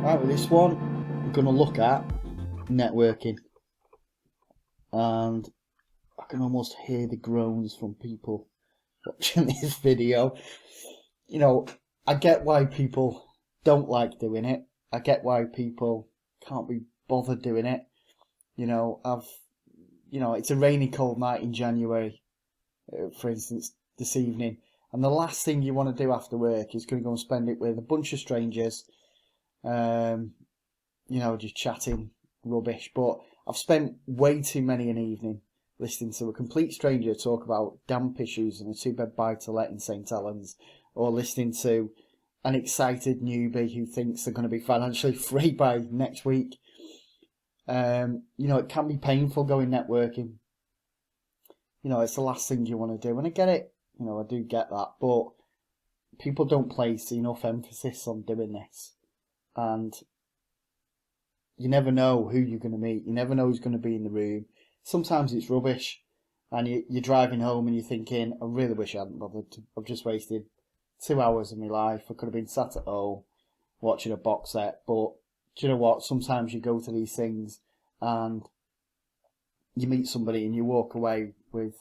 Right, with this one, we're going to look at networking, and I can almost hear the groans from people watching this video. You know, I get why people don't like doing it. I get why people can't be bothered doing it. It's a rainy, cold night in January, for instance, this evening, and the last thing you want to do after work is going to go and spend it with a bunch of strangers, just chatting rubbish. But I've spent way too many an evening listening to a complete stranger talk about damp issues in a two-bed buy-to-let in St Helens, or listening to an excited newbie who thinks they're going to be financially free by next week. It can be painful going networking. It's the last thing you want to do. And I get it. I do get that. But people don't place enough emphasis on doing this. And you never know who you're going to meet. You never know who's going to be in the room. Sometimes it's rubbish. And you're driving home and you're thinking, I really wish I hadn't bothered. I've just wasted 2 hours of my life. I could have been sat at home watching a box set. But do you know what? Sometimes you go to these things and you meet somebody and you walk away with,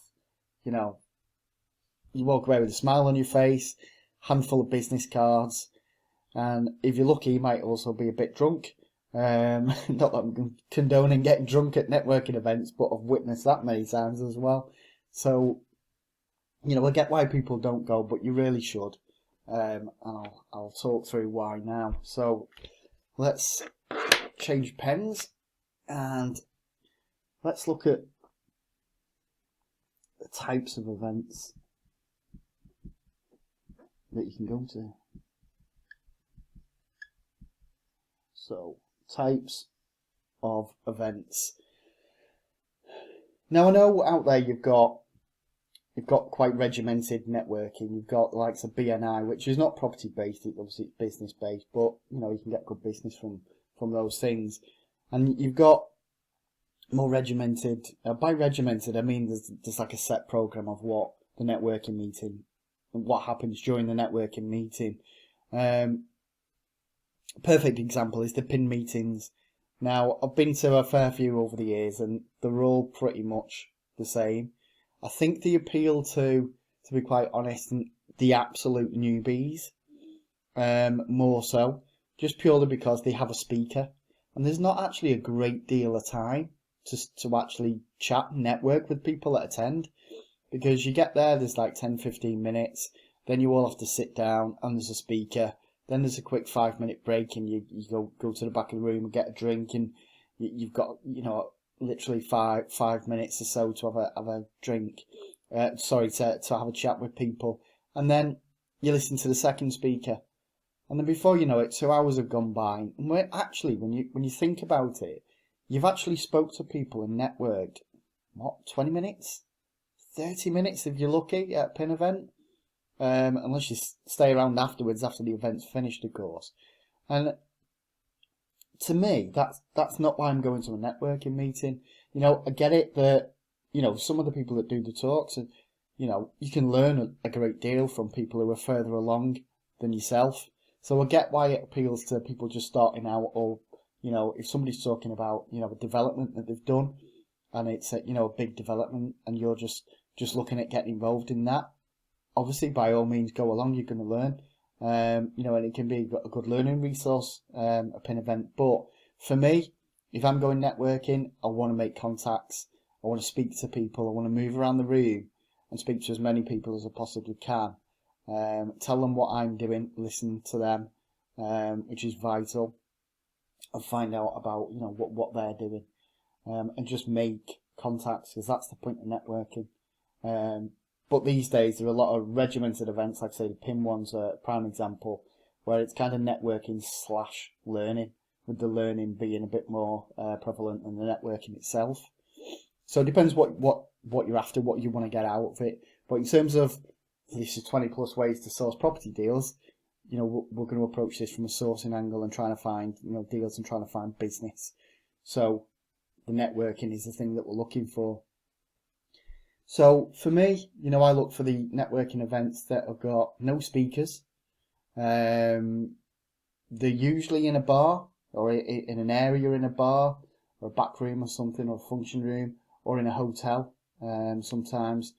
a smile on your face, handful of business cards, and if you're lucky, you might also be a bit drunk. Not that I'm condoning getting drunk at networking events, but I've witnessed that many times as well. So, I get why people don't go, but you really should. And I'll talk through why now. So, let's change pens and let's look at the types of events that you can go to. So, types of events. Now, I know out there you've got quite regimented networking. You've got the likes of BNI, which is not property based, it's obviously business based, but you can get good business from those things. And you've got more regimented. By regimented, I mean there's like a set program of what the networking meeting and what happens during the networking meeting. Perfect example is the PIN meetings. Now, I've been to a fair few over the years, and they're all pretty much the same. I think they appeal to be quite honest, the absolute newbies, more so, just purely because they have a speaker, and there's not actually a great deal of time to actually chat and network with people that attend, because you get there's like 10-15 minutes, then you all have to sit down, and there's a speaker, then there's a quick 5-minute break, and you go to the back of the room and get a drink, and you've got literally five minutes or so to have a drink, to have a chat with people, and then you listen to the second speaker, and then before you know it, 2 hours have gone by. And when you think about it, you've actually spoke to people and networked 20 minutes, 30 minutes if you're lucky at a PIN event, unless you stay around afterwards after the event's finished, of course. And to me, that's not why I'm going to a networking meeting. I get it that, some of the people that do the talks, and, you can learn a great deal from people who are further along than yourself. So I get why it appeals to people just starting out, or, if somebody's talking about, a development that they've done, and it's a big development, and you're just looking at getting involved in that. Obviously, by all means, go along, you're going to learn. And it can be a good learning resource, a PIN event. But for me, if I'm going networking, I want to make contacts. I want to speak to people. I want to move around the room and speak to as many people as I possibly can. Tell them what I'm doing, listen to them, which is vital, and find out about what they're doing, and just make contacts, because that's the point of networking. But these days, there are a lot of regimented events, like I say, the PIN one's a prime example, where it's kind of networking / learning, with the learning being a bit more prevalent than the networking itself. So it depends what you're after, what you want to get out of it. But in terms of, this is 20 plus ways to source property deals, we're going to approach this from a sourcing angle and trying to find, deals and trying to find business. So the networking is the thing that we're looking for. So for me, I look for the networking events that have got no speakers. They're usually in a bar, or in an area in a bar, or a back room or something, or a function room, or in a hotel. Sometimes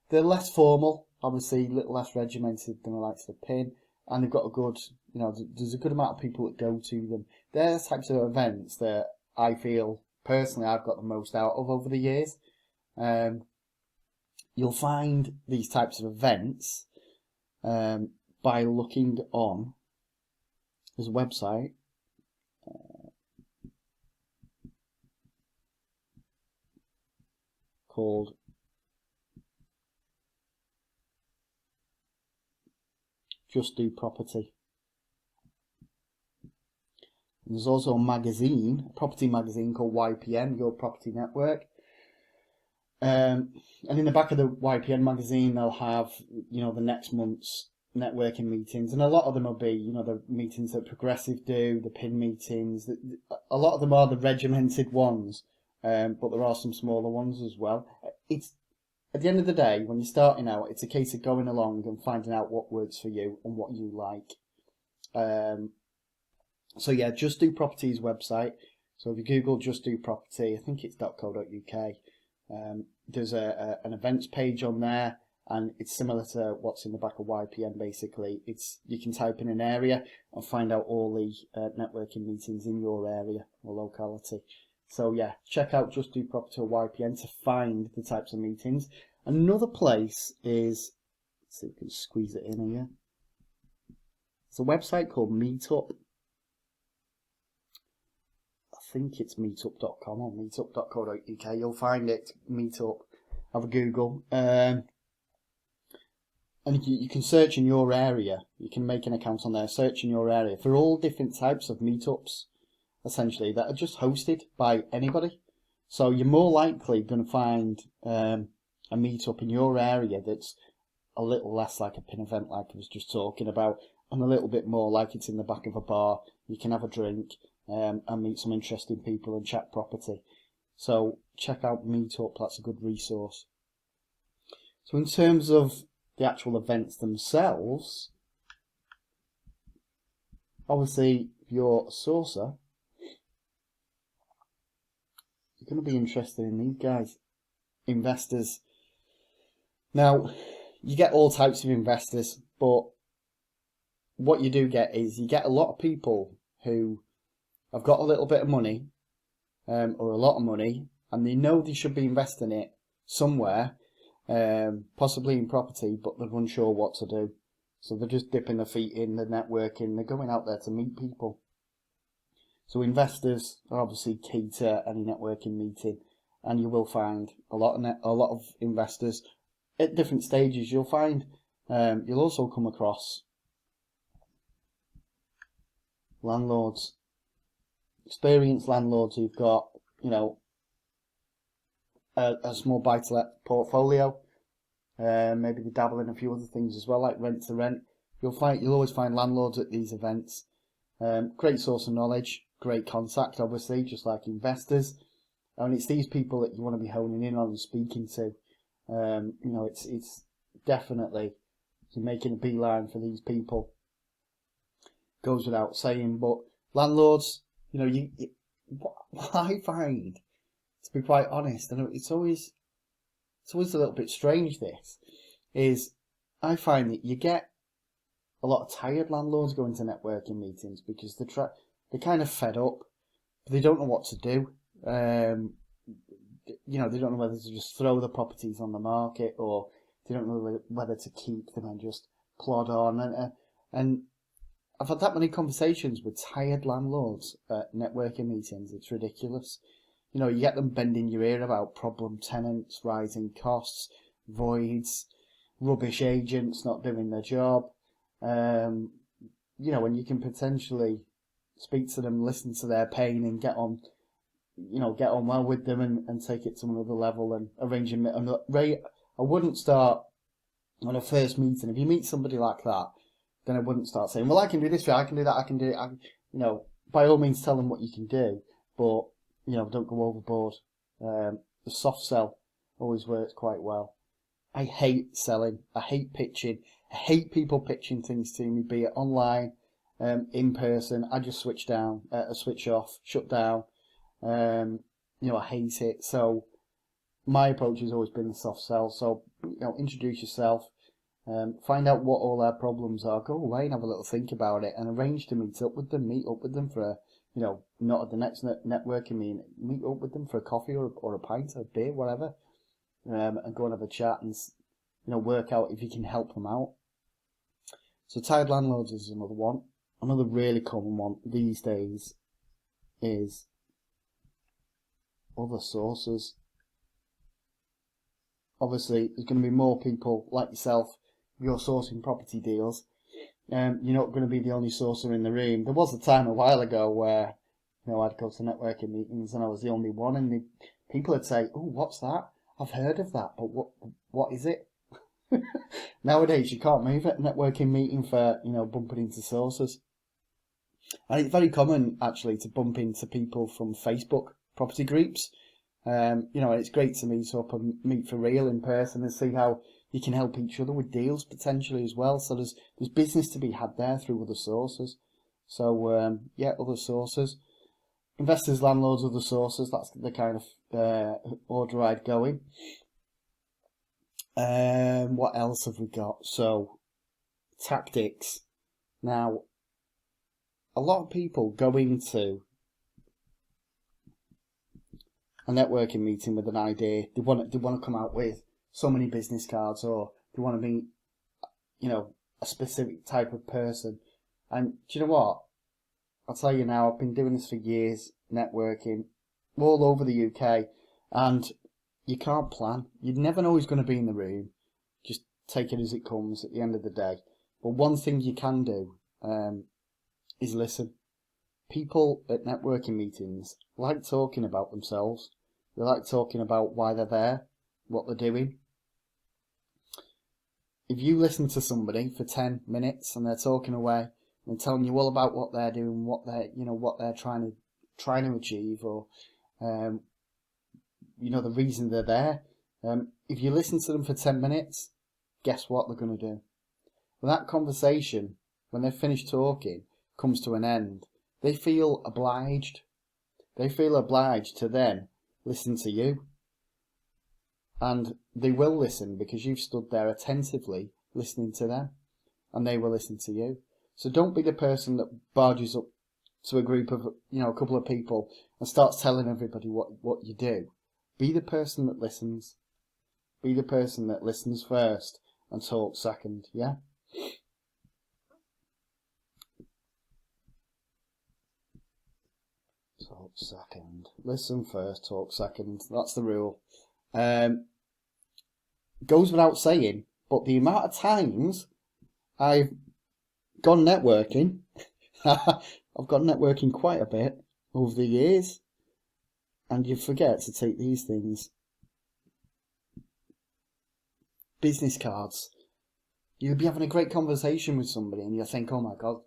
they're less formal, obviously, a little less regimented than the likes of the Pin, and they've got a good, there's a good amount of people that go to them. They're the types of events that I feel personally I've got the most out of over the years. You'll find these types of events by looking on. There's a website called Just Do Property. And there's also a property magazine called YPN, Your Property Network. And in the back of the YPN magazine, they'll have, the next month's networking meetings. And a lot of them will be, the meetings that Progressive do, the PIN meetings. A lot of them are the regimented ones, but there are some smaller ones as well. It's at the end of the day, when you're starting out, it's a case of going along and finding out what works for you and what you like. So yeah, Just Do Property's website. So if you Google Just Do Property, I think it's .co.uk. There's an events page on there, and it's similar to what's in the back of YPN. Basically, you can type in an area and find out all the networking meetings in your area or locality. So yeah, check out Just Do Property or YPN to find the types of meetings. Another place is, let's see if we can squeeze it in here. It's a website called Meetup. I think it's meetup.com or meetup.co.uk. You'll find it, Meetup. Have a Google. And you can search in your area. You can make an account on there, search in your area for all different types of meetups, essentially, that are just hosted by anybody. So you're more likely going to find a meetup in your area that's a little less like a PIN event, like I was just talking about, and a little bit more like it's in the back of a bar. You can have a drink and meet some interesting people and chat property. So check out Meetup, that's a good resource. So in terms of the actual events themselves, obviously if you're a sourcer, you're going to be interested in these guys, investors. Now, you get all types of investors, but what you do get is you get a lot of people who have got a little bit of money, or a lot of money, and they know they should be investing it somewhere, possibly in property, but they're unsure what to do. So they're just dipping their feet in, they're networking, they're going out there to meet people. So investors are obviously key to any networking meeting, and you will find a lot of investors at different stages. You'll find you'll also come across landlords, experienced landlords who've got, a small buy-to-let portfolio. Maybe they dabble in a few other things as well, like rent to rent. You'll always find landlords at these events. Great source of knowledge, great contact, obviously, just like investors. And it's these people that you want to be honing in on and speaking to. It's definitely, you're making a beeline for these people. Goes without saying, but landlords, what I find, to be quite honest, and it's always a little bit strange, this, is I find that you get a lot of tired landlords going to networking meetings because they're kind of fed up, but they don't know what to do. They don't know whether to just throw the properties on the market, or they don't know whether to keep them and just plod on. And I've had that many conversations with tired landlords at networking meetings. It's ridiculous. You get them bending your ear about problem tenants, rising costs, voids, rubbish agents not doing their job. And you can potentially speak to them, listen to their pain, and get on well with them and take it to another level and arrange a rate. I wouldn't start on a first meeting. If you meet somebody like that, then I wouldn't start saying, well, I can do this, I can do that, I can do it. By all means, tell them what you can do, but, don't go overboard. The soft sell always works quite well. I hate selling. I hate pitching. I hate people pitching things to me, be it online, in person. I just switch off, shut down. I hate it. So my approach has always been the soft sell. So, introduce yourself, find out what all their problems are, go away and have a little think about it, and arrange to meet up with them for a, not at the next networking meeting, meet up with them for a coffee or a pint, a beer, whatever, and go and have a chat and, work out if you can help them out. So tired landlords is another one. Another really common one these days is other sources. Obviously, there's going to be more people like yourself. If you're sourcing property deals, you're not going to be the only sourcer in the room. There was a time a while ago where, I'd go to networking meetings and I was the only one, and people would say, "Oh, what's that? I've heard of that, but what is it?" Nowadays, you can't move at a networking meeting for, bumping into sources. And it's very common, actually, to bump into people from Facebook property groups. It's great to meet up and meet for real in person and see how you can help each other with deals potentially as well. So there's business to be had there through other sources. So, other sources. Investors, landlords, other sources. That's the kind of order I'd go in. What else have we got? So, tactics. Now, a lot of people go into a networking meeting with an idea. They want to come out with so many business cards, or they want to meet, a specific type of person. And do you know what? I'll tell you now, I've been doing this for years, networking all over the UK, and you can't plan. You never know who's going to be in the room. Just take it as it comes at the end of the day. But one thing you can do is listen. People at networking meetings like talking about themselves. They like talking about why they're there, what they're doing. If you listen to somebody for 10 minutes and they're talking away and telling you all about what they're doing, what they're trying to achieve, or the reason they're there, if you listen to them for 10 minutes, guess what they're going to do? When that conversation, when they've finished talking, comes to an end, they feel obliged. They feel obliged to then listen to you. And they will listen because you've stood there attentively listening to them, and they will listen to you. So don't be the person that barges up to a group of, a couple of people and starts telling everybody what you do. Be the person that listens. Be the person that listens first and talks second, yeah? Talk second. Listen first, talk second. That's the rule. Goes without saying, but the amount of times I've gone networking, I've gone networking quite a bit over the years, and you forget to take these things. Business cards. You'll be having a great conversation with somebody and you'll think, oh my God,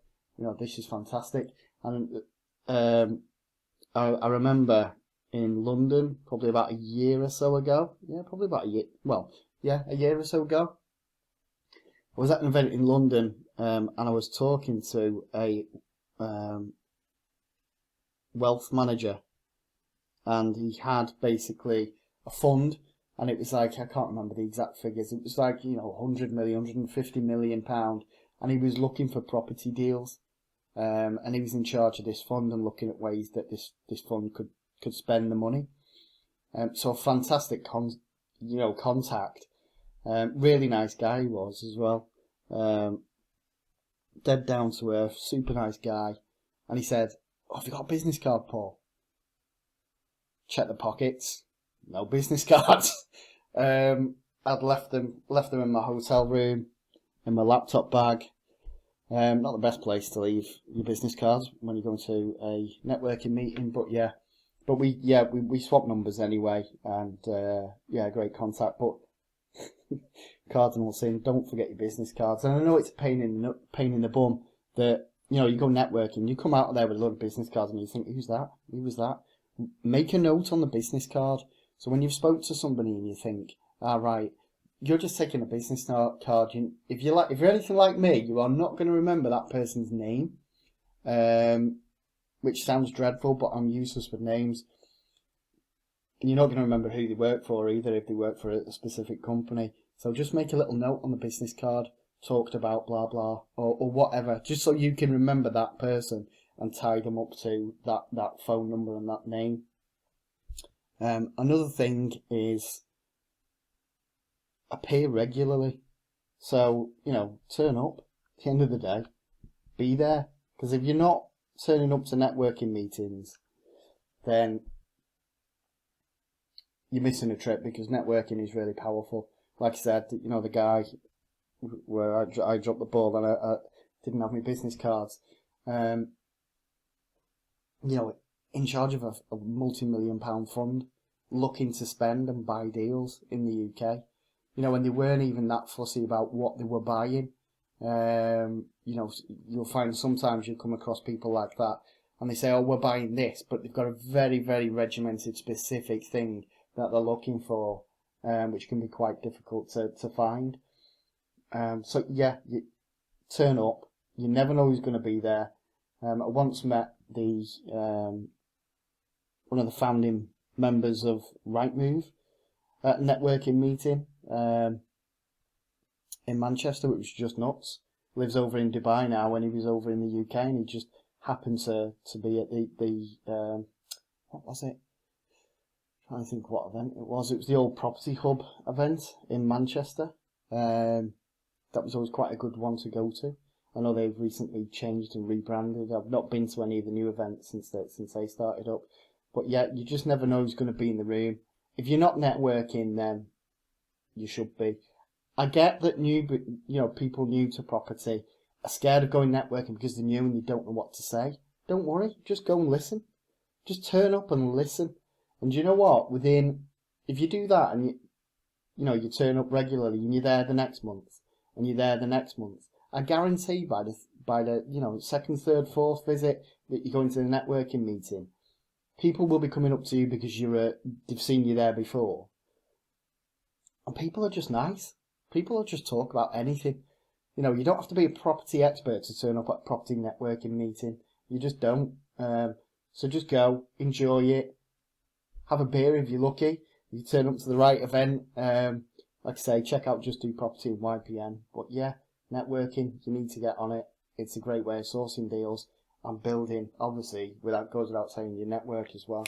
this is fantastic. And I remember in London, probably about a year or so ago. Yeah, probably about a year. Well, yeah, a year or so ago. I was at an event in London, and I was talking to a wealth manager, and he had basically a fund, and it was like, I can't remember the exact figures. It was like, 100 million, 150 million pound, and he was looking for property deals. And he was in charge of this fund and looking at ways that this fund could spend the money. So a fantastic contact. Really nice guy he was as well. Dead down to earth, super nice guy. And he said, "Oh, have you got a business card, Paul?" Check the pockets. No business cards. I'd left them in my hotel room, in my laptop bag. Not the best place to leave your business cards when you're going to a networking meeting, but we swapped numbers anyway, and great contact. But cardinal sin, don't forget your business cards. And I know it's a pain in the bum that you go networking, you come out of there with a lot of business cards, and you think, who's that? Who was that? Make a note on the business card, so when you've spoke to somebody and you think, right. You're just taking a business card. If you're anything like me, you are not going to remember that person's name. which sounds dreadful, but I'm useless with names. And you're not going to remember who they work for either if they work for a specific company. So just make a little note on the business card, talked about blah blah, or whatever, just so you can remember that person and tie them up to that phone number and that name. Another thing is appear regularly. So, turn up at the end of the day, be there. Because if you're not turning up to networking meetings, then you're missing a trip, because networking is really powerful. Like I said, the guy where I dropped the ball and I didn't have my business cards, in charge of a multi-million-pound fund, looking to spend and buy deals in the UK. And they weren't even that fussy about what they were buying. You'll find sometimes you'll come across people like that, and they say, oh, we're buying this, but they've got a very, very regimented, specific thing that they're looking for, which can be quite difficult to find. So yeah, you turn up. You never know who's going to be there. I once met one of the founding members of Rightmove at a networking meeting in Manchester, which was just nuts. Lives over in Dubai now, and he was over in the UK, and he just happened to be at the what was it? I'm trying to think what event it was. It was the old Property Hub event in Manchester. That was always quite a good one to go to. I know they've recently changed and rebranded. I've not been to any of the new events since they started up. But yeah, you just never know who's going to be in the room. If you're not networking, then you should be. I get that people new to property are scared of going networking because they're new and they don't know what to say. Don't worry, just go and listen. Just turn up and listen. And you know what? If you do that and you turn up regularly and you're there the next month and you're there the next month, I guarantee by the second, third, fourth visit that you're going to the networking meeting, people will be coming up to you because they've seen you there before. And people are just nice. People will just talk about anything. You don't have to be a property expert to turn up at a property networking meeting. You just don't. So just go, enjoy it, have a beer if you're lucky. If you turn up to the right event, like I say, check out Just Do Property and YPN. But yeah, networking, you need to get on it. It's a great way of sourcing deals and building, obviously, goes without saying, your network as well.